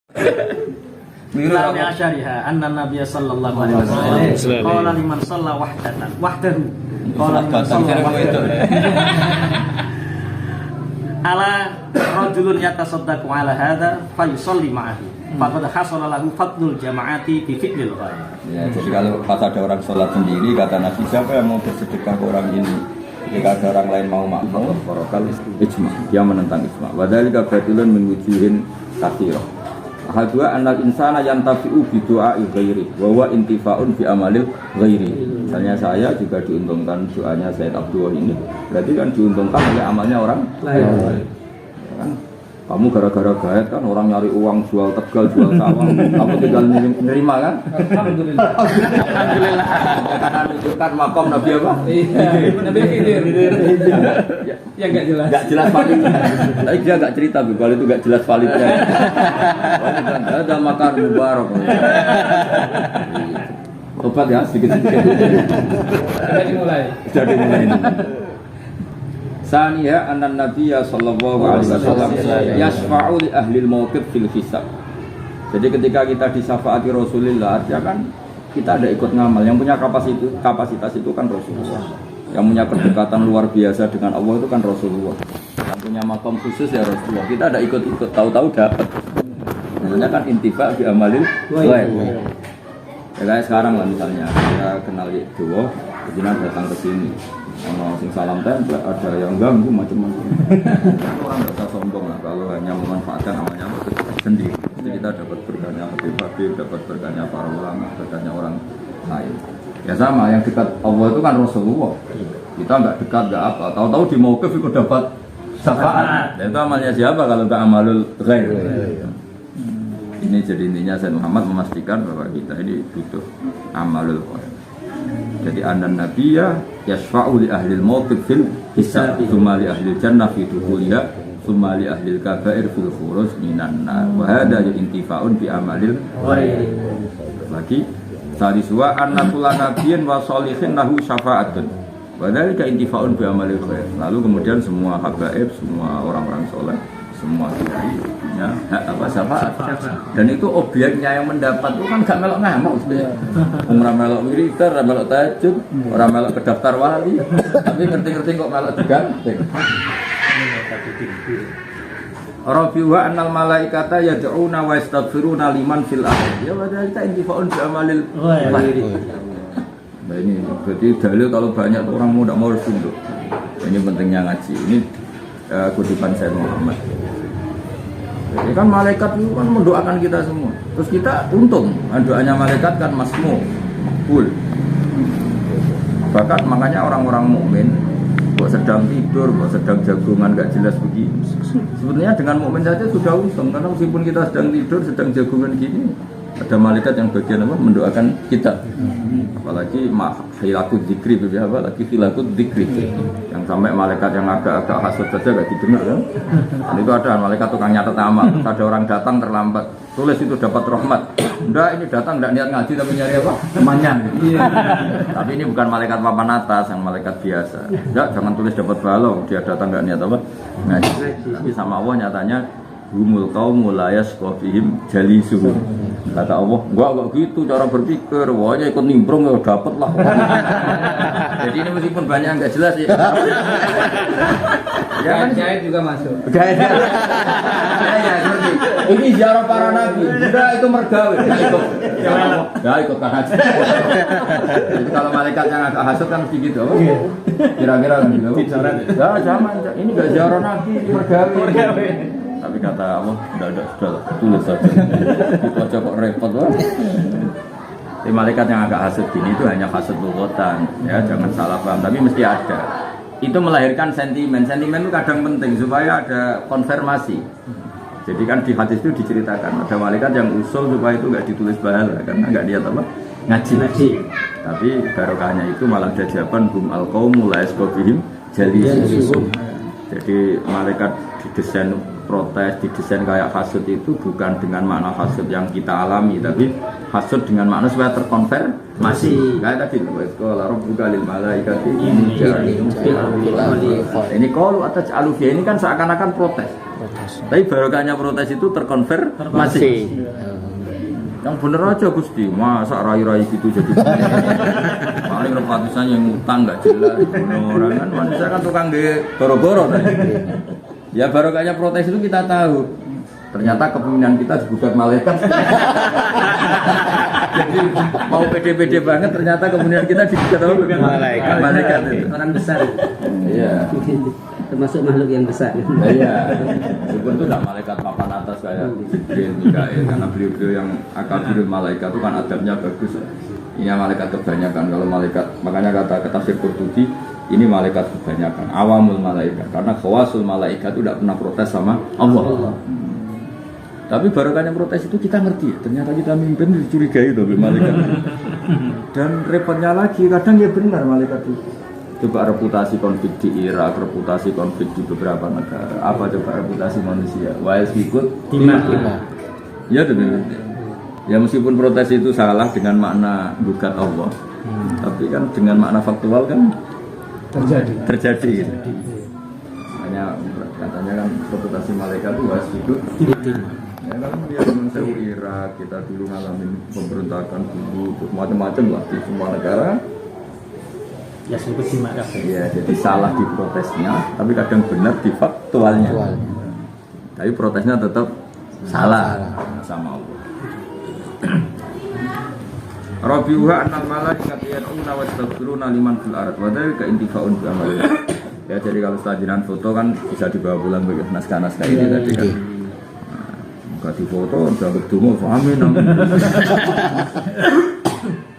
Sami asyariha anna Nabiya sallallahu alaihi wasallam qala liman shalla wahdahu qala liman shalla wahdahu ala rajulun yatasaddaqu ala hadza fa yusalli ma'ahu faqad hasala lahu fadlul jama'ati bi fi'lil ghaib. Ya, jadi kalau pas ada orang sholat sendiri, kata Nabi, siapa yang mau bersedekah ke orang ini? Jika ada orang lain mau makmum, barokal ijma, dia menentang ijma. Wadhalika batilun min wujuhin katsirah. Ahadua annal insana yantafi'u bi du'a'i ghairi wa huwa intifa'un bi amalil ghairi. Misalnya saya juga diuntungkan doanya Sayyid Abdullah ini, berarti kan diuntungkan oleh amalnya orang lain. Kan kamu gara-gara gaet kan orang nyari uang jual Tegal, jual sawah, kamu tinggal nerima kan? Alhamdulillah. Alhamdulillah. Karena menunjukkan makom Nabi apa? Nabi Khidir. Ya enggak jelas. Enggak jelas valid. Tapi dia enggak cerita kalau itu enggak jelas validnya. Ada makan mubarak. Obat ya sedikit-sedikit. Sudah dimulai. Saniya anna Nabiya sallallahu alaihi wasallam yasfa'u li ahli al-mauqif fil hisab. Jadi ketika kita disyafaati Rasulullah, artinya kan kita ada ikut ngamal. Yang punya kapasitas itu kan Rasulullah. Yang punya kedekatan luar biasa dengan Allah itu kan Rasulullah. Yang punya makam khusus ya Rasulullah. Kita ada ikut-ikut, tahu-tahu dapat. Namanya kan intifa bi amalil ghaib. Ya kayak sekarang lah misalnya saya kenal Dewa, kemudian datang ke sini. Orang sing salam tempel, ada yang ganggu macam-macam. Orang nggak usah sombong lah kalau hanya memanfaatkan amalnya sendiri. Jadi kita dapat berkahnya Habib, dapat berkahnya para ulama, berkahnya orang lain. Ya sama, yang dekat Allah itu kan Rasulullah. Kita nggak dekat nggak apa. Tahu-tahu di mauqif itu dapat syafaat. Dan itu amalnya siapa kalau nggak amalul ghair? Ini jadi intinya Sayyid Muhammad memastikan bahwa kita ini butuh amalul ghair. Jadi anan nabiyya yasfa'u li ahli al-mauqif fil hisab, tsumma li ahli al-jannah fi dukhulha, tsumma li ahli al-kaba'ir fil khuruj minan nar. Wa hadha intifa'un bi amalil ghair. Lagi tadi suwa anna kullu nabiyyin wa shalihin lahu syafa'atun. Wa dzalika intifa'un bi amalil ghair. Lalu kemudian semua habaib, semua orang-orang saleh, semua kiai ya apa syafaat. Dan itu objeknya yang mendapat itu kan gak melok ngamuk sebenarnya. Ora melok wiridan, ora melok tahajud, ora melok ke daftar wali, tapi ngerti-ngerti kok melok diganting. Rabiwa annal malaikata yad'una wa yastaghfiruna liman fil ardh. Ya wadhalika intifa'un bi amalil ghair. Nah ini berarti dalil kalau banyak orang mau tidak mau harus tunduk. Ini pentingnya ngaji. Ini kutipan Sayyid Muhammad. Jadi kan malaikat itu kan mendoakan kita semua. Terus kita untung, doanya malaikat kan masmu, makbul. Bahkan makanya orang-orang mukmin kok sedang tidur, kok sedang jagungan gak jelas begini. Sebenarnya dengan mukmin saja sudah untung, karena meskipun kita sedang tidur, sedang jagungan gini, ada malaikat yang bagian apa mendoakan kita. Apalagi hilakut dzikri, apalagi hilakut dzikri. Yang sampai malaikat yang agak-agak hasut saja gak didengar kan. Dan itu ada malaikat tukang nyatet amal. Ada orang datang terlambat, tulis itu dapat rahmat. Enggak, ini datang enggak niat ngaji tapi nyari apa? Temannya. Tapi ini bukan malaikat papan atas, yang malaikat biasa. Enggak, jangan tulis dapat balong, dia datang enggak niat apa? Ngaji. Tapi sama Allah nyatanya humul qaumul la yasqafihim jalisuhum. Kata Allah, enggak gitu cara berpikir, wahnya ikut nimbrung ya dapat lah. Jadi ini meskipun banyak yang enggak jelas ya. Ya kan jahit juga masuk. Ya, ini ziarah para nabi. Udah itu mergawe. Ya ikut kan haji. Jadi kalau malaikat yang agak hasut kan mesti gitu. Kira-kira kan gitu. Ya zaman ini enggak ziarah nabi, mergawe. Tapi kata Allah, sudah tulis saja. Itu aja kok repot loh. Di malaikat yang agak hasut gini itu hanya hasut lughatan, ya jangan salah paham. Tapi mesti ada. Itu melahirkan sentimen. Sentimen itu kadang penting supaya ada konfirmasi. Jadi kan di hadis itu diceritakan ada malaikat yang usul supaya itu nggak ditulis pahala karena nggak lihat apa ngaji. Tapi barokahnya itu malah ada jawaban hum al qaumul la yasqafihim jalisuhum. Jadi malaikat didesain protes, didesain kayak hasud itu bukan dengan makna hasud yang kita alami, tapi hasud dengan makna supaya terkonfirmasi. Kayak tadi, sekolah Rabbuka lil malaikati ini qalu ataj'alu fiha, ini kan seakan-akan protes. Tapi barokahnya protes itu terkonfirmasi. Yang bener aja Gusti, masa rai-rai gitu jadi paling repatusan yang utang nggak jelas. Orang kan manusia kan tukang ge boro-boro tadi. Ya barokahnya protes itu kita tahu. Ternyata kepemimpinan kita digugat malaikat. Jadi mau pede-pede banget ternyata kepemimpinan kita digugat malaikat. Malaikat itu Orang besar. iya. Termasuk makhluk yang besar. Iya. Meskipun itu tidak malaikat papan atas kayak Jibril, Mikail, karena beliau-beliau yang akabirul malaikat itu kan adabnya bagus. Ini malaikat kebanyakan. Kalau malaikat, makanya kata tafsir Qurtubi, ini malaikat kebanyakan. Awamul malaikat. Karena khawasul malaikat itu tidak pernah protes sama Allah. Tapi barokahnya protes itu kita ngerti. Ternyata kita mimpin dicurigai itu malaikat. Dan repotnya lagi, kadang ya benar malaikat itu. Coba reputasi konflik di Irak, reputasi konflik di beberapa negara. Apa coba reputasi manusia? Wais ikut timah. Ya benar. Ya meskipun protes itu salah dengan makna gugat Allah, tapi kan dengan makna faktual kan terjadi. Gitu. Hanya katanya kan reputasi malaikat itu wais ikut timah. Ya kan dia mensewu Irak, kita dulu ngalamin pemberontakan dulu, macam-macam lah di semua negara. Ya sebut simak Iya, jadi salah di protesnya, tapi kadang benar di faktualnya. Tapi protesnya tetap salah sama Allah. Rabiuha annal malaikat yad'una wa yastaghfiruna liman fil ard wa dzalika intifaa'un bi amali. Ya jadi kalau setelah foto kan bisa dibawa pulang ke naskah-naskah ini tadi kan. Enggak difoto udah ketemu amin.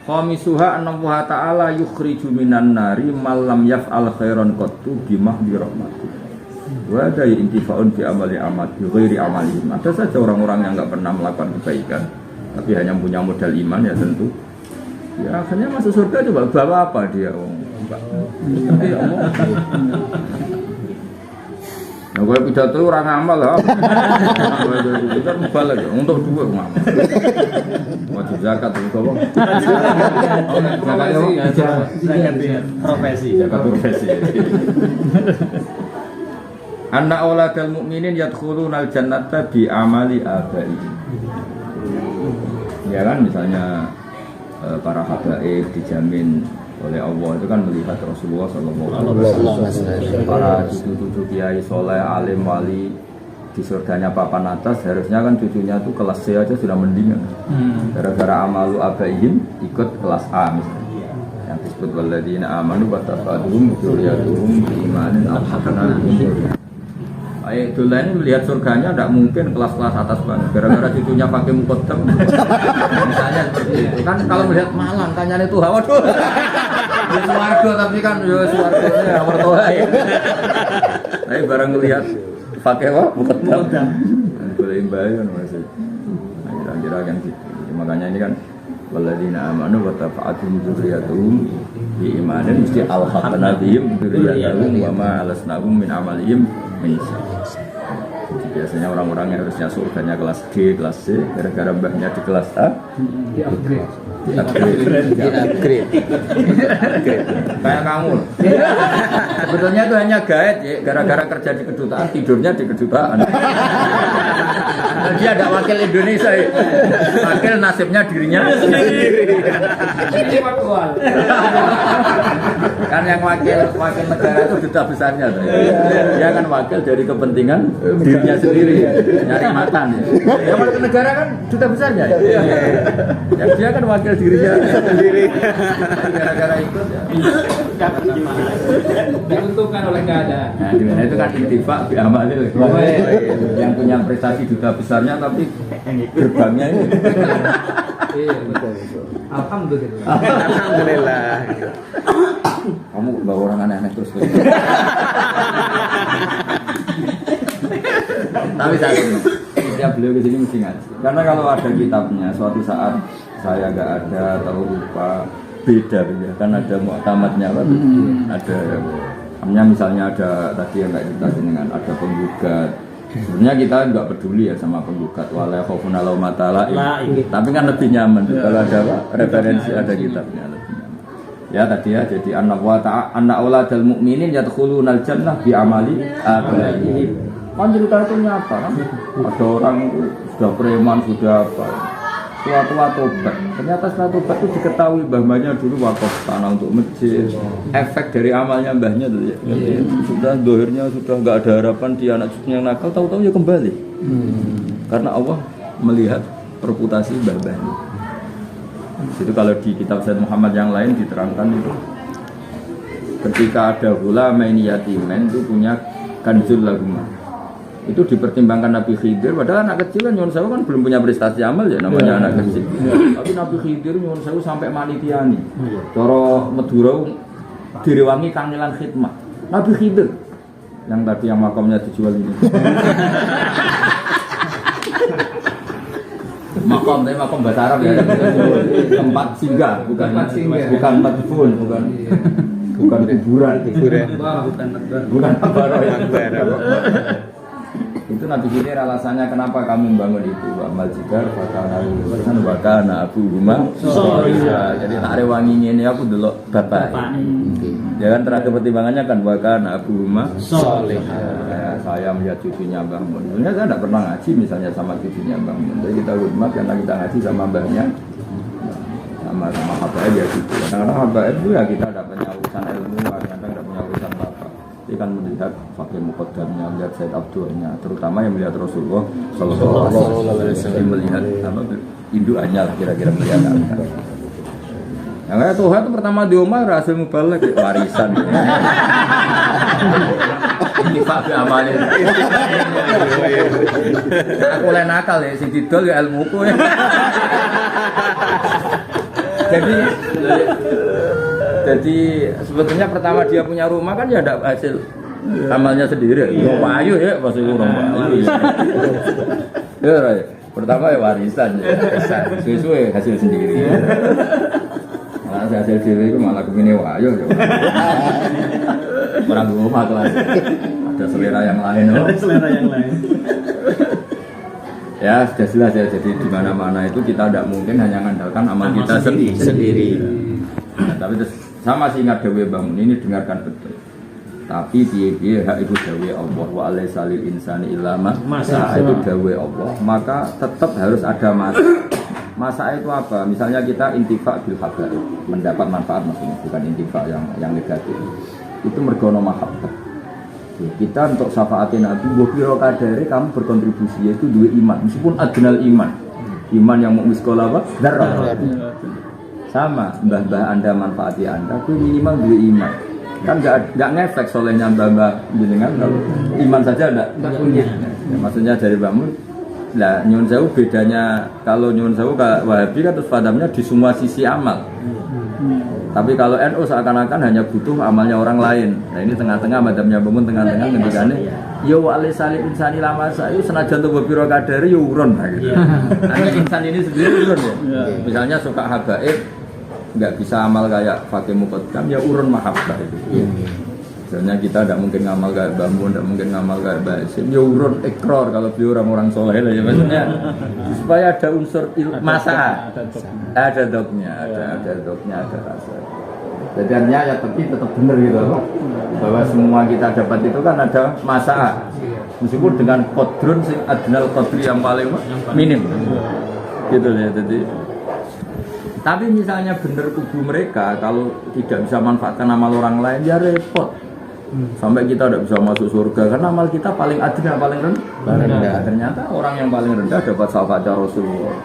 Khamisuha anna wa ta'ala yukhriju minan nari malam yaf'al khairan qattu bimahdi rahmati. Wa ada intifa'un bi amali amat bi ghairi amalihim. Ada saja orang-orang yang enggak pernah melakukan kebaikan tapi hanya punya modal iman ya tentu. Ya akhirnya masuk surga coba bawa apa dia? Tapi nah, gue pidato orang amal lah. Kita balik untuk dua ngamal. Wajib zakat itu kok. profesi. Zakat profesi. Anna auladal mukminin yadkhuluna al-jannata bi amali abaihim. Ya kan misalnya para habaib dijamin oleh Allah itu kan melihat Rasulullah SAW, para cucu-cucu kiai soleh, alim, wali di surganya papan atas, harusnya kan cucunya tuh kelas C aja sudah mendingan. Gara-gara amalu abaihim ikut kelas A misalnya. Yang disebut walladzina amanu wa tafaduhum dzurriyyatuhum biimanin alhaqnahum. Baik, dulu ini melihat surganya tidak mungkin kelas-kelas atas banget. Gara-gara cucunya pakai mukotem. Misalnya seperti itu. Kan kalau melihat Malang, tanyanya itu waduh. Ya suarga tapi kan ya suarganya mertua ya. Tapi barang melihat pakai apa? Mukotem. Boleh imbai kan masih. Nah, kira-kira kan gitu. Makanya ini kan walladzina amanu wa tafa'atuhum dzurriyyatuhum biimanin mesti alhaqna bihim dzurriyyatuhum wa ma alasnahum min amalihim. Biasanya orang-orang yang harusnya surganya kelas D, kelas C, gara-gara mbahnya di kelas A, di-upgrade. Kayak kamu. Sebetulnya itu hanya gaet, ya. Gara-gara kerja di kedutaan, tidurnya di kedutaan. Dia ada wakil Indonesia, ya. Wakil nasibnya dirinya sendiri. Kan yang wakil negara itu duta besarnya, dia kan wakil dari kepentingan dirinya sendiri, nyari makan. Ya wakil negara kan duta besarnya, ya dia kan wakil dirinya sendiri. Gara-gara ikut ya. Diuntungkan oleh keadaan. Nah, dimana itu kan intifak bi amalil. Yang punya prestasi duta besarnya tapi gerbangnya ini. Iya, betul. Alhamdulillah. Alhamdulillah. Kamu bawa orang aneh-aneh terus. Tapi saat ini, setiap beliau ke sini mesti ngaji. Karena kalau ada kitabnya, suatu saat saya nggak ada atau lupa, beda ya. Kan ada mu'tamadnya kan, ada. Misalnya ada tadi yang kayak kita dengan ada penggugat. Sebenarnya kita nggak peduli ya sama penggugat, wala khaufun ala matala. Tapi kan lebih nyaman kalau ada referensi ada kitabnya. Ya tadi ya, jadi anna auladal mu'minin yadkhulunal jannah bi amali abaihim Kan cerita itu nyata kan. Ada orang itu sudah preman, sudah apa. Tua-tua tobat. Ternyata setelah tobat itu diketahui mbahnya dulu wakaf tanah untuk masjid. Efek dari amalnya mbahnya tuh ya. Jadi sudah dohirnya sudah nggak ada harapan dia anak cucunya yang nakal, tahu-tahu ya kembali. Karena Allah melihat reputasi mbah-mbahnya. Itu kalau di kitab Sayyid Muhammad yang lain diterangkan itu. Ketika ada ulama ini yatimen itu punya kanzul laguma. Itu dipertimbangkan Nabi Khidir, padahal anak kecil kan nyuwun sewu kan belum punya prestasi amal ya namanya anak kecil. Tapi Nabi Khidir nyuwun sewu sampai manitiani. Cara Madura direwangi kangelan khidmah. Nabi Khidir yang tadi yang makamnya dijual ini. Makom, tapi makom bahasa Arab ya. Tempat singgah, bukan madfun, bukan kuburan. Bukan makbaro yang itu Nabi Khidir alasannya kenapa kami membangun itu amal jigar wakana abu rumah jadi tak rewangi ini aku dulu bapak ya kan terakhir pertimbangannya kan wakana abu rumah saya melihat cucunya Mbah Mun sebenarnya saya tidak pernah ngaji misalnya sama cucunya Mbah Mun jadi kita hormat karena kita ngaji sama mbahnya sama habaib ya gitu karena habaib itu ya kita ada punya urusan ilmu kadang-kadang tidak punya urusan bapak dia kan melihat fakir muqaddamnya, melihat Sayyid Abdulnya, terutama yang melihat Rasulullah Sallallahu Alaihi Wasallam, melihat apa indukannya lah kira-kira melihat apa. Yang kayak Tuhan itu pertama di Umar hasil mubalak warisan. Ini Pak amalin. Aku lain nakal ya, sing didol ya ilmuku ya. Jadi sebetulnya pertama dia punya rumah kan ya ada hasil amalnya sendiri. Ya wayu ya pasti orang wayu. Ya pertama ya warisan ya. Sesuai hasil sendiri. Nah, hasil sendiri itu malah kepini wayu ya. Orang rumah kelas. Ada selera yang lain. Ada selera yang lain. Ya sudah jelas ya. Jadi di mana-mana itu kita tidak mungkin hanya mengandalkan amal kita sendiri. Nah, tapi terus sama sih ingat dawe bangun ini dengarkan betul. Tapi piye-piye hak itu dawe Allah wa alaisa lil insani illa ma sa'a itu dawe Allah, maka tetap harus ada masa. Masa itu apa? Misalnya kita intifak bil habaib, mendapat manfaat maksudnya, bukan intifak yang negatif. Itu mergono mahabbah. Kita untuk syafaatin Nabi, bukiro kadare kamu berkontribusi yaitu dua iman, meskipun adnal iman. Iman yang mau miskola apa? Darah. Sama mbah-mbah anda manfaati anda itu minimal dua iman kan nggak ngefek solehnya mbah-mbah jenengan kalau iman saja enggak punya ya, maksudnya dari bangun lah nyuwun sewu bedanya kalau nyuwun sewu Wahabi kan terus padamnya di semua sisi amal tapi kalau NU seakan-akan hanya butuh amalnya orang lain nah ini tengah-tengah madhabnya bangun tengah-tengah ngendikane yo wali salih insani lama saya senajan tuh biro kadari yo urun gitu hanya insan ini sendiri urun ya misalnya suka habaib nggak bisa amal kayak fakir muqaddam ya urun mahabbah itu. Misalnya kita tidak mungkin ngamal kayak Bambu, tidak mungkin ngamal kayak Basim, ya urun ikrar kalau beliau orang-orang soleh lah ya maksudnya supaya ada unsur masa, ada dognya, ada dognya, ada rasa. Jadi artinya ya tapi tetap benar gitu bahwa semua kita dapat itu kan ada masa, meskipun dengan kodrun sing adnal kodri yang paling minim, gitu ya jadi. Tapi misalnya benar kubu mereka kalau tidak bisa manfaatkan amal orang lain ya repot. Sampai kita tidak bisa masuk surga karena amal kita paling adil paling rendah. Ternyata orang yang paling rendah dapat syafaat Rasulullah.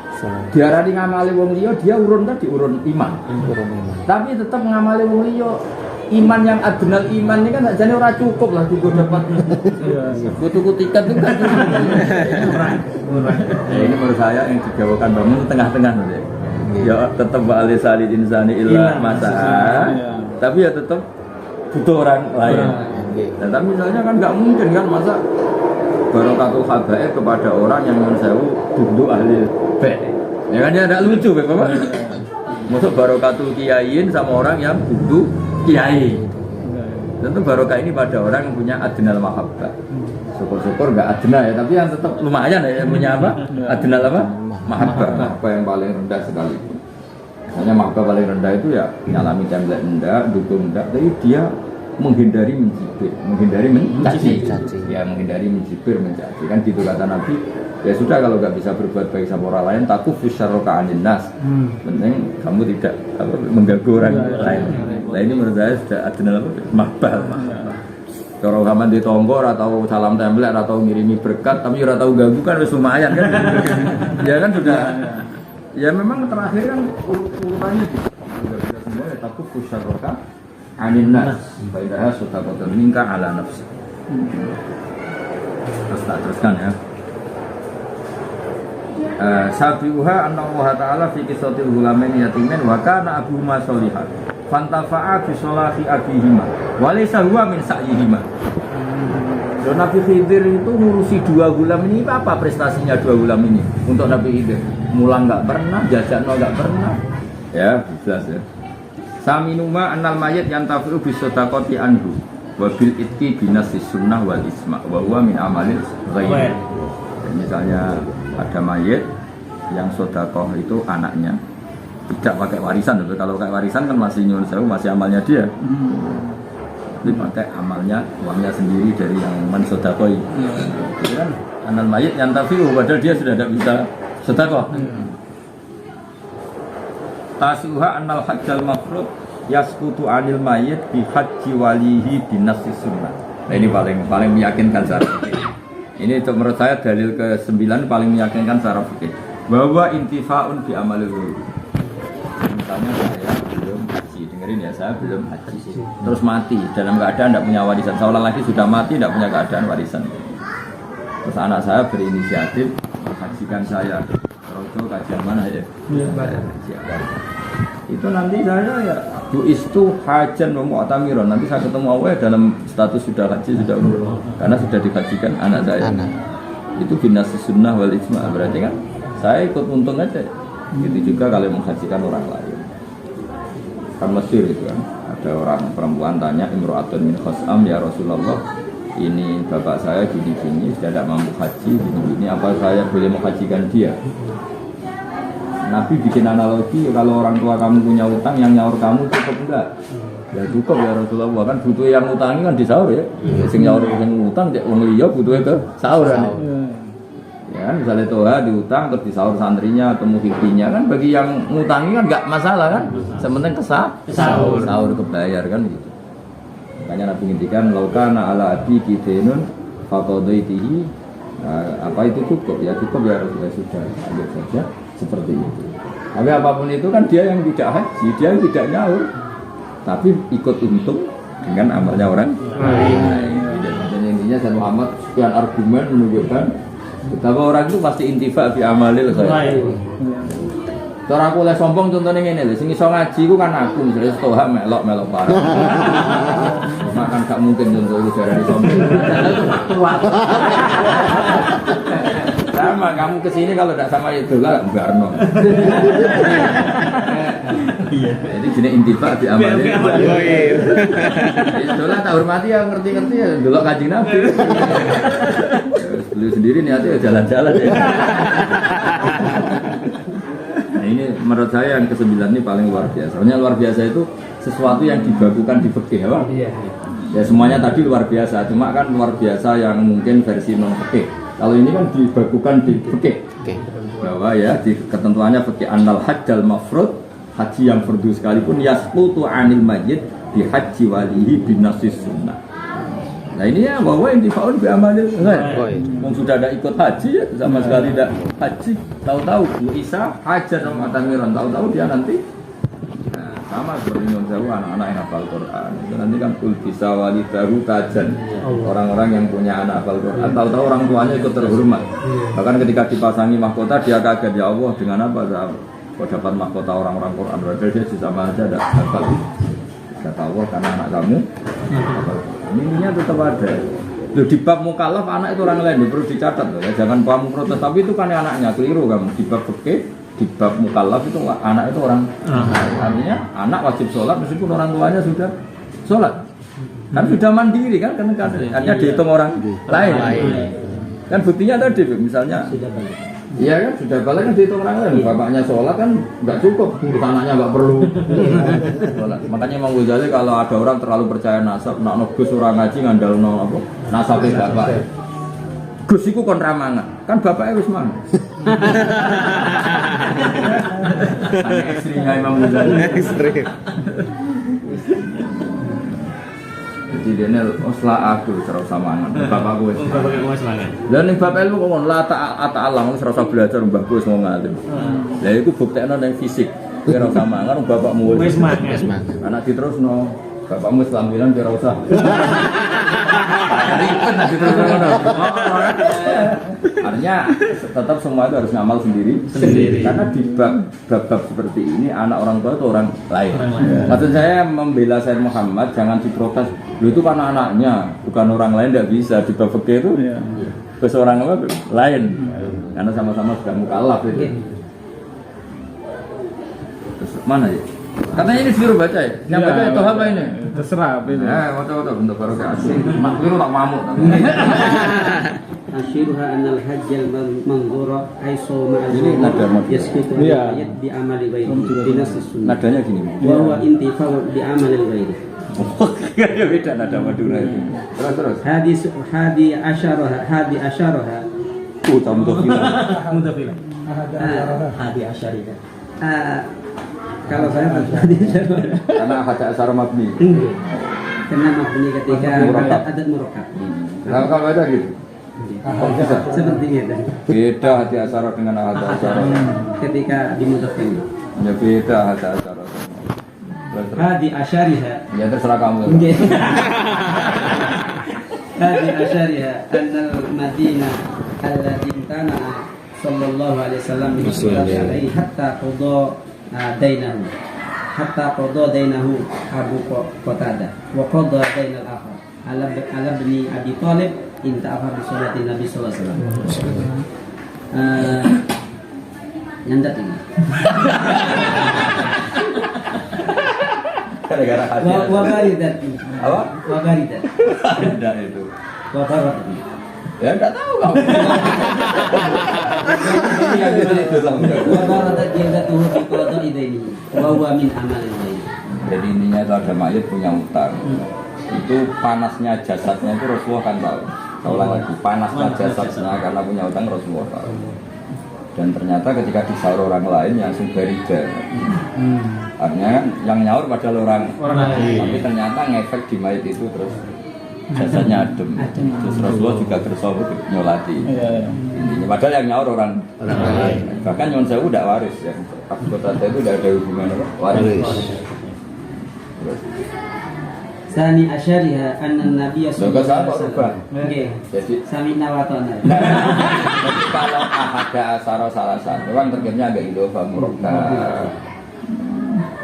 Diarani ngamali wong liya dia urun tadi urun iman. Tapi tetap ngamali wong liya iman yang adnal iman ini kan jane ora cukup lah juga dapat. Tuku tiket itu kan. Ini menurut saya yang dijawakan bangun tengah-tengah nanti. Ya tetap balik salid insani illa masa tapi ya tetap butuh orang lain dan tapi misalnya kan nggak mungkin kan masa barokatul habaib kepada orang yang mensewu duduk ahli bed ya kan ya tidak lucu bapak maksud barokatul kiaiin sama orang yang duduk kiai tentu barokah ini pada orang yang punya adnal mahabbah syukur-syukur nggak adnal ya tapi yang tetap lumayan ya yang punya apa adnal apa mahabbah yang paling rendah sekalipun. Misalnya mahabbah paling rendah itu ya nyalami template enggak, dukung enggak, tapi dia menghindari mencibir, menghindari mencaci. Ya, menghindari mencibir, mencaci. Kan gitu kata Nabi. Ya sudah kalau nggak bisa berbuat baik sama orang lain, takufus syarroka anin nas. Penting kamu tidak mengganggu orang lain. Nah ini menurut saya sudah adrenal mahbal. Kalau kamu di tonggo atau salam tempel atau ngirimi berkat, tapi ora tahu ganggu kan wis lumayan kan. Ya kan sudah. Ya memang terakhir kan urutannya gitu. Sudah bisa semua ya takufus syarroka anin nas. Faidah sedekah minka ala nafsi. Teruskan ya. Sabiuha anna Allah Ta'ala fi kisatil ghulamain yatimin wa kana abuhuma sholihan fantafa'a bi sholahi abihima wa laysa huwa min sa'yihima. Nabi Khidir itu ngurusi dua gulam ini, apa prestasinya dua gulam ini untuk Nabi Khidir? Mulang enggak pernah, jajan enggak pernah. Ya, jelas ya. Saminuma annal mayit yantafi'u bi shadaqati anhu wa bil itqi binasi sunnah wal isma wa huwa min amalil ghaib. Misalnya ada mayit yang sodakoh itu anaknya tidak pakai warisan, tapi kalau pakai warisan kan masih nyuruh sewu, masih amalnya dia. Tapi pakai amalnya, uangnya sendiri dari yang mensodakohi. Itu kan anal mayit yang tafi'u, padahal dia sudah tidak bisa sodakoh. Tasuha anal hajjal mafrud yaskutu anil mayit bi haji walihi binasi sunnah. Nah ini paling meyakinkan cara ini itu menurut saya dalil ke-9 paling meyakinkan secara fikih bahwa intifa'un bi amalil wulud. Misalnya saya belum haji, dengerin ya, saya belum haji terus mati dalam keadaan tidak punya warisan. Seorang lagi sudah mati tidak punya keadaan warisan. Terus anak saya berinisiatif menghajikan saya. Terus itu kajian mana ya? Itu nanti saya ya bu istu hajan mu'tamiron, nanti saya ketemu Allah dalam status sudah haji, sudah umroh karena sudah dihajikan anak saya. Itu binasi sunnah wal ijma, berarti kan saya ikut untung aja. Gitu juga kalau menghajikan orang lain. Kan masyhur itu kan, ada orang perempuan tanya imro'atun min khas'am ya Rasulullah, ini bapak saya gini-gini sudah tidak mampu haji gini-gini, apa saya boleh menghajikan dia? Nabi bikin analogi, kalau orang tua kamu punya utang, yang nyaur kamu cukup enggak? Ya cukup ya Rasulullah, kan butuh yang utangi kan di sahur ya. Sing nyaur yang utang, cek wong liya butuhnya ke sahur kan. Ya kan misalnya toha diutang terus di sahur santrinya atau muhibbinya kan, bagi yang ngutangi kan enggak masalah kan. Sementing sahur kebayar kan gitu. Makanya Nabi ngintikan laukana ala abi kidenun faqadaitihi, apa itu cukup ya Rasulullah, sudah ambil saja seperti itu. Tapi apapun itu kan dia yang tidak haji, dia yang tidak nyaur, tapi ikut untung dengan amalnya orang lain. Dan intinya saya Muhammad sekian argumen menunjukkan betapa orang itu pasti intifa bi amalil khair. Cara aku oleh sombong contohnya ngene lho, sing iso ngaji ku kan aku, misalnya stoha melok parah. Makan gak mungkin contoh itu jarane sombong. Itu faktual. Sama kamu kesini kalau tidak sama itu lah Barno. Iya. Jadi jenis intifa di amalnya. Itulah tak hormati ya, ngerti-ngerti ya, delok Kanjeng Nabi. Beliau sendiri niatnya jalan-jalan ya. Nah ini menurut saya yang ke-9 ini paling luar biasa. Soalnya luar biasa itu sesuatu yang dibakukan di fikih, ya. Ya semuanya tadi luar biasa, cuma kan luar biasa yang mungkin versi non fikih. Kalau ini kan dibakukan di fikih, bahwa ya di ketentuannya fikih annal hajjal mafrud, haji yang fardu sekalipun yasqutu anil mayyit bi haji walihi binasis sunnah. Nah ini ya bahwa intifaun bi amalil ghair. Sudah ada ikut haji ya, sama sekali tidak haji. Tahu-tahu Bu Isa hajar sama tamiran, tahu-tahu dia nanti sama seperti Nun Sewu, anak-anak yang hafal Quran itu nanti kan kul bisa walidahu tajan, orang-orang yang punya anak hafal Quran tahu-tahu orang tuanya ikut terhormat. Bahkan ketika dipasangi mahkota dia kaget, ya Allah dengan apa kau dapat mahkota orang-orang Quran, padahal dia sama aja ada hafal. Kata Allah karena anak kamu hafal. Ininya tetap ada. Loh, di bab mukallaf anak itu orang lain, perlu dicatat loh, ya. Jangan kamu protes, tapi itu kan anaknya, keliru kamu. Di bab fikih, di bab mukallaf itu anak itu orang. Artinya anak wajib sholat meskipun orang tuanya sudah sholat. Kan sudah mandiri kan, karena dihitung orang lain. Kan buktinya tadi misalnya Iya kan sudah balik kan dihitung orang lain. Bapaknya sholat kan nggak cukup, anaknya nggak perlu. Sholat. Makanya Imam Ghazali kalau ada orang terlalu percaya nasab, nak nobus orang ngaji ngandal apa nasabnya bapak. Gus iku kon ramangan, kan bapaknya wis mangan. Hanya istrinya Imam Ghazali. Istri. Jadi dia oslah aku serasa mangan, bapakku wis. Bapakku wis mangan. Lah ning bab ilmu kok ngono la ta'alam serasa belajar mbahku wis ngomong ngalim. Lah iku buktekno ning fisik. Kowe ora usah mangan bapakmu Wis mangan. Anak diterusno, bapakmu Islam bilang ora usah. Ribet nak diterusno ngono. Artinya tetap semua itu harus ngamal sendiri. Karena di bab seperti ini anak orang tua itu orang lain. Maksud saya membela Sayyid Muhammad jangan diprotes. Lu itu kan anaknya, bukan orang lain, tidak bisa di bab fikih itu. Ke seorang apa lain. Karena sama-sama sudah mukallaf itu. Terus mana ya? Katanya ini disuruh baca ya? Yang baca itu apa ini? Terserah apa ini. Baca bentuk baru kayak asli. Makliru tak mamuk. Ashiruha anal hajjal manzura aiso ma'al Ini nada mod. yaskutu Iya. ayat bi amali ghairi bi nasis sunnah Nadanya gini. wa huwa intifa'u bi amali ghairi. Ya beda nada Madura itu. Terus. Hadi asyaraha Tamu tofila. Mutafilah. hadi asyariha. Kalau saya hadi asyaraha. Karena hada asar mabni. Karena mabni ketika adat murakkab. Kalau ada gitu. Kok bisa? Seperti itu. Beda hati asar dengan hada asar. Ketika dimudahkan. Ya beda hada asar. Hadi asyariha. Ya terserah kamu. هذه أشارها أن المدينة التي امتنع صلى الله عليه وسلم من الصلاة عليه حتى قضى دينه أبو قتادة وقضى دين الآخر على ابن أبي طالب انتهى بصلاة النبي صلى الله عليه وسلم. Nyandat ini. Gara-gara hati. Wabaridat. Apa? Wabaridat. Ada itu. Wabarat. Ya enggak tahu kamu. Wabaradat jildatuhu fi qada'i dainihi wa huwa min amalil ghairi. Jadi intinya itu ada mayat punya utang. Itu panasnya jasadnya itu Rasulullah kan tahu. Saya ulang lagi, panasnya jasadnya karena punya utang Rasulullah tahu. Dan ternyata ketika disaur orang lain yang berida, artinya yang nyaur padahal orang lain, tapi ternyata ngefek di mayat itu terus jasadnya adem. Terus Rasulullah juga bersobat nyolati. Intinya padahal yang nyaur orang lain. Bahkan Nyon Sewu tidak waris ya. Abu Qatadah itu tidak ada hubungan apa? Waris. Sani asyariha anna Nabiya sallallahu alaihi wasallam. Nggih. Jadi Sami'na wa ata'na. kalau ada asaro salah satu kan terkirnya agak idofa murokka.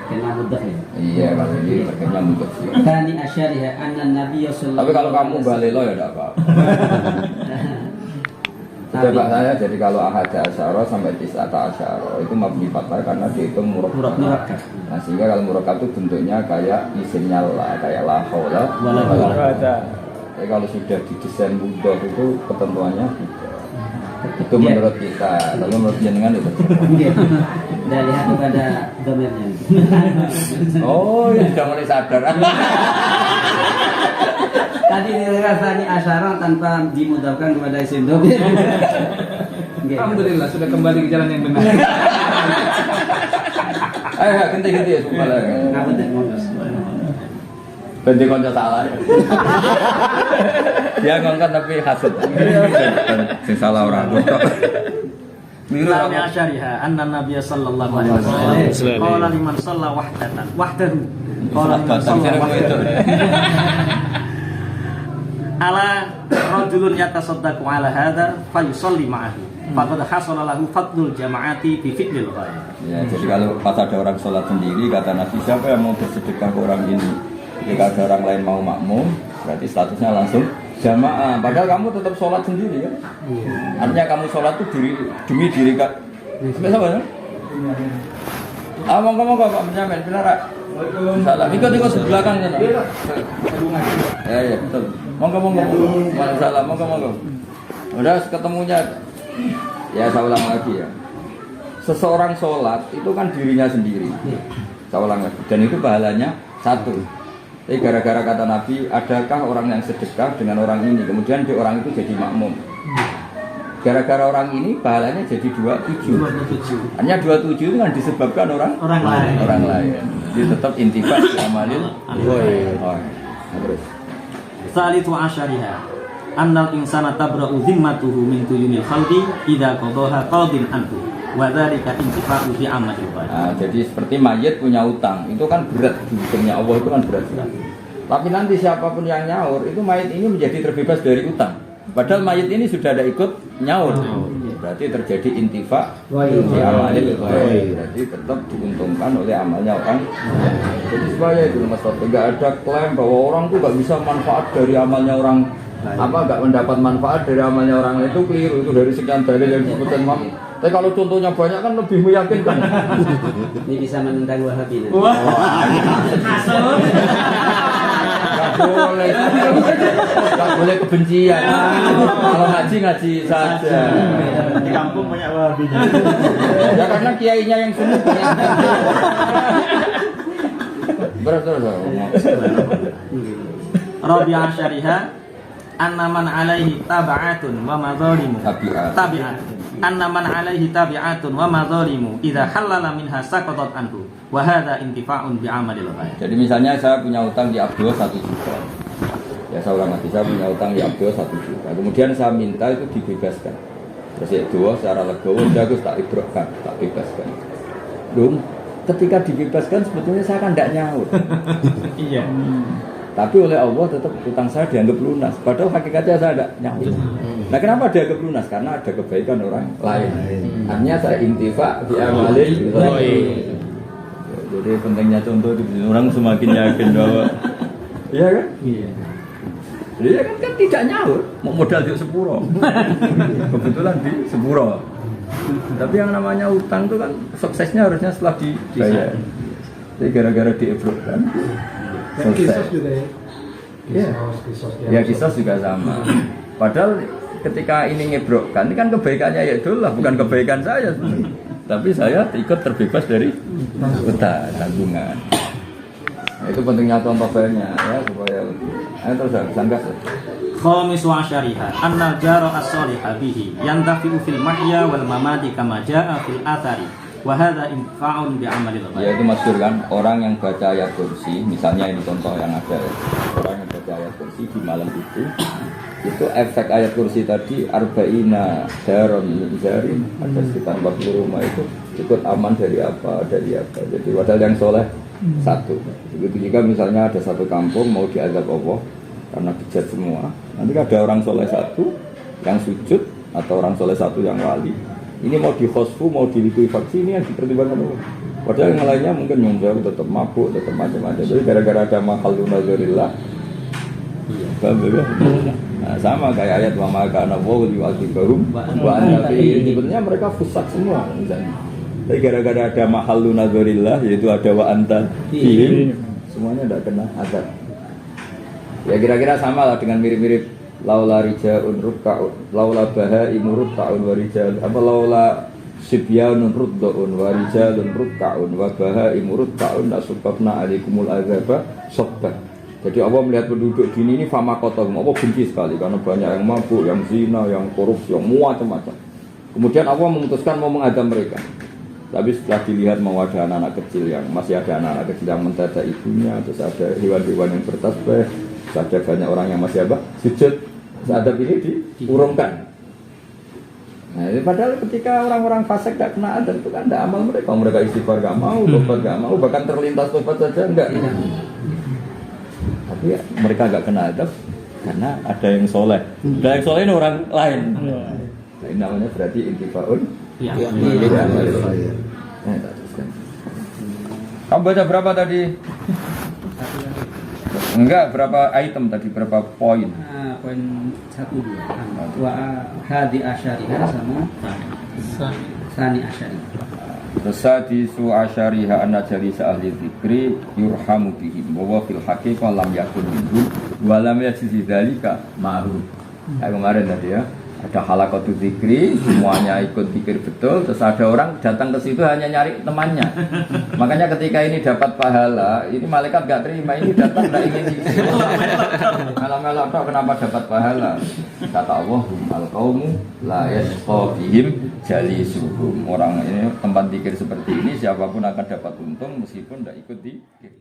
Kena mudah ya. Iya kalau ini terkirnya mungkin sih. Sani asyariha anna Nabiya sallallahu. Tapi kalau kamu balelo ya tidak apa-apa. Coba saya jadi kalau ahada asyara sampai tis'ata asyara itu mabni fathah karena dihitung murakkab. Nah sehingga kalau murakkab itu bentuknya kayak isimnya la, kayak la haula wala quwwata. Tapi kalau sudah didesain mudhof itu ketentuannya itu menurut kita, lalu menurut jenengan itu. Dan lihat kepada domainnya. Oh, ya sudah mulai sadar. Tadi dirasani asyara tanpa dimudahkan kepada isim domir. Alhamdulillah sudah kembali ke jalan yang benar. Ayo ganti-ganti ya supaya. Apa tak monggo. Ganti konco salah. Dia ngangkat tapi hasud. Sing salah orang. Sami asyariha anna Nabiya sallallahu alaihi wasallam qala liman shalla wahdahu qala liman shalla wahdahu ala rajulun yatasaddaqu ala hadha fayusalli ma'ahu faqad hasala lahu fadlul jama'ati bi fi'lil ghaib. Ya, jadi kalau pas ada orang sholat sendiri kata Nabi siapa yang mau bersedekah ke orang ini? Jika ada orang lain mau makmum berarti statusnya langsung jamaah. Padahal kamu tetap sholat sendiri kan? Artinya kamu sholat itu demi diri kak. Siapa ya? Monggo Pak Benyamin, benar. Salah. Ikut sebelah kan sana. Ya betul. Monggo. Salah, monggo. Udah ketemunya. Ya saya ulang lagi ya. Seseorang sholat itu kan dirinya sendiri. Saya ulang lagi. Dan itu pahalanya satu. Tapi gara-gara kata Nabi, adakah orang yang sedekah dengan orang ini, kemudian di orang itu jadi makmum. Gara-gara orang ini pahalanya jadi 27. Hanya 27 itu kan disebabkan orang lain. Jadi tetap intifak di amalil. Terus. Salisu asyariha annal insana tabra'u zimmatuhu min tuyunil khalqi idza qadaha qadin anhu wa dzalika intifa'u fi amalil badan. Nah, jadi seperti mayit punya utang, itu kan berat di hukumnya Allah, itu kan berat sekali. Tapi nanti siapapun yang nyaur, itu mayit ini menjadi terbebas dari utang. Padahal mayit ini sudah ada ikut nyaur. Berarti terjadi intifa di amalil badan. Berarti tetap diuntungkan oleh amalnya orang. Jadi supaya itu Mas Taufik, enggak ada klaim bahwa orang tuh enggak bisa manfaat dari amalnya orang enggak mendapat manfaat dari amalnya orang lain, itu keliru. Itu dari sekian dalil yang disebutkan Imam. Tapi kalau contohnya banyak kan lebih meyakinkan. Ini bisa menentang Wahabi nanti. Enggak boleh kebencian. Kalau ngaji saja. Di kampung banyak wahabinya. Ya karena kiainya yang sunni. Terus. Rabi'ah syariha annaman alaihi tabi'atun wa madzalimu. Tabi'at. Annaman alaihi tabi'atun wa madzalimu idza halala minha saqatat anhu wa hadza intifa'un bi amalil ghair. Jadi misalnya saya punya utang di Abdul 1 juta. Ya saya ulang lagi, saya punya utang di Abdul 1 juta. Kemudian saya minta itu dibebaskan. Terus ya dua secara legowo jago tak ibrokkan, tak bebaskan. Dong, ketika dibebaskan sebetulnya saya kan tidak nyaur. Iya. Tapi oleh Allah tetap utang saya dianggap lunas. Padahal hakikatnya saya tidak nyaur. Nah kenapa dianggap lunas? Karena ada kebaikan orang lain. Artinya saya intifa di amalin. Jadi pentingnya contoh di orang semakin yakin bahwa, iya kan? Iya. Dia kan tidak nyaur, mau modal di sepuro. Kebetulan di sepuro. Tapi yang namanya utang itu kan suksesnya harusnya setelah dibayar. Jadi gara-gara diebrokkan. Dan kisos juga ya. Ya kisos juga sama. Padahal ketika ini ngebrokkan, ini kan kebaikannya ya itulah, bukan kebaikan saya sebenarnya. Tapi saya ikut terbebas dari utang tanggungan. Nah, itu pentingnya contoh banyak ya supaya terus sangkas. Khamis wa asyariha anna jara as-salihah bihi yantafi'u fil mahya wal mamati kama jaa fil athari wa hadza infa'un bi amalil ghair. Ya itu masyhur kan, orang yang baca ayat kursi, misalnya ini contoh yang ada ya. Orang yang baca ayat kursi di malam itu efek ayat kursi tadi arba'ina daron mizarin, ada sekitar 40 rumah itu ikut aman dari apa. Jadi padahal yang soleh satu. Begitu juga misalnya ada satu kampung mau diazab Allah karena bejat semua, nanti ada orang soleh satu yang sujud atau orang soleh satu yang wali, ini mau dikhosfu, mau dilikuifaksi, ini yang dipertimbangkan Allah. Padahal yang lainnya mungkin nyumbang, tetap mabuk, tetap macam-macam. Jadi gara-gara ada makhluk nazarillah. Nah, sama kayak ayat wa ma kana wa yu'adzibahum wa anta fihim. Sebenarnya mereka fusaq semua misalnya. Tapi gara-gara ada mahallun nazarillah, yaitu ada wa anta fihim, semuanya tidak kena azab. Ya kira-kira sama lah dengan mirip-mirip laula rijaun ruk'aun, laula bahaimu ruk'aun wa rijal, apa laula sibyanun ruddaun wa rijalun ruk'aun wa bahaimu ruk'aun nasukafna alaikumul azaba sabban. Jadi Allah melihat penduduk gini ini fama kotom, Allah benci sekali karena banyak yang mabuk, yang zina, yang korupsi, yang macam-macam. Kemudian Allah memutuskan mau mengadab mereka. Tapi setelah dilihat mau ada anak-anak kecil yang masih ada anak-anak kecil yang mendadak ibunya, terus ada hewan-hewan yang bertasbih, terus ada banyak orang yang masih sujud, adab ini diurungkan. Nah, padahal ketika orang-orang fasik tidak kena adab itu kan tidak amal mereka istighfar tidak mau, tobat tidak mau, bahkan terlintas tobat saja enggak. Tapi ya, mereka enggak kena adab karena ada yang soleh. Dan yang soleh ini orang lain. Nah, ini namanya berarti intifaun. Ya. Kamu baca berapa tadi? Enggak, berapa item tadi? Berapa poin? Poin 1, 2. Wa hadi asyariha sama sani asyariha. Sadisu asyariha anna jalisa ahli dzikri yurhamu bihim wa fil haqiqah lam yakun minhum wa lam yajzi dzalika ma'ruf. Kemarin tadi ya. Ada halaqatul dzikri, semuanya ikut zikir betul. Terus ada orang datang ke situ hanya nyari temannya. Makanya ketika ini dapat pahala, ini malaikat gak terima. Ini datang gak ingin zikir. Melok-melok tok kenapa dapat pahala? Kata Allah, al-qaumu la yasqa bihim jalisuhum. Orang ini tempat zikir seperti ini siapapun akan dapat untung meskipun tidak ikut zikir.